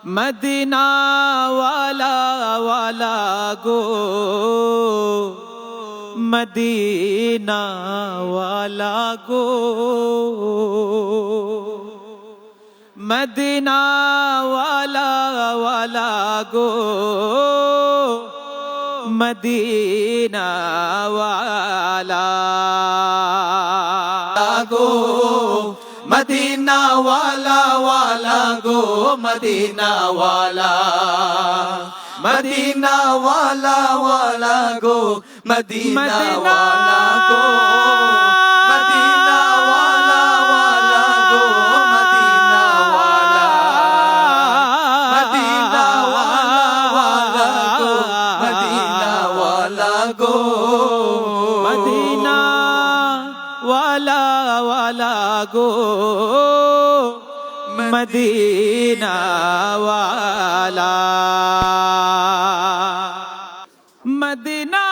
Medina ওয়ালা ওয়ালা গো Medina ওয়ালা গো মদিনা ওয়ালা ওয়ালা গো মদিনা ওয়ালা গো মদিনা ওয়ালা ওয়ালা গো মদিনা ওয়ালা মদিনা ওয়ালা ওয়ালা গো মদিনা ওয়ালা গো মদিনা ওয়ালা ওয়ালা গো মদিনা ওয়ালা মদিনা ওয়ালা ওয়ালা গো মদিনা ওয়ালা গো মদিনা ওয়ালা ওয়ালা গো মদিনা ওয়ালা মদিনা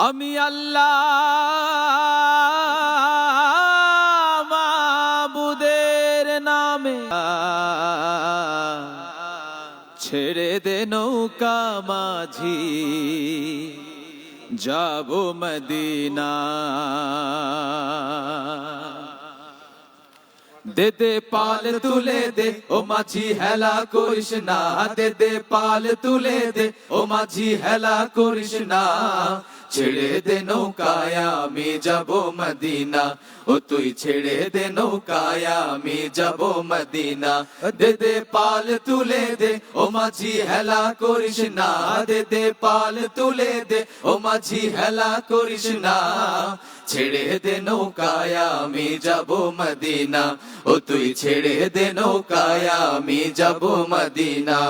আমি আল্লাহ মাবুদের নামে ছেড়ে দে নৌকা মাঝি যাব মদিনা দে দে পাল তুলে দে ও মাঝি হেলা করিস না দে দে পাল তুলে দে ও মাঝি হেলা করিস না ছেড়ে দে নৌকায় আমি যাব মদিনা ও তুই ছেড়ে দে নৌকায় আমি যাব মদিনা দে দে পাল তুলে দে ও মাঝি হেলা করিস না দে দে পাল তুলে দে ও মাঝি হেলা করিস না ছেড়ে দে নৌকায় আমি যাব মদিনা ও তুই ছেড়ে দে নৌকায় আমি যাব মদিনা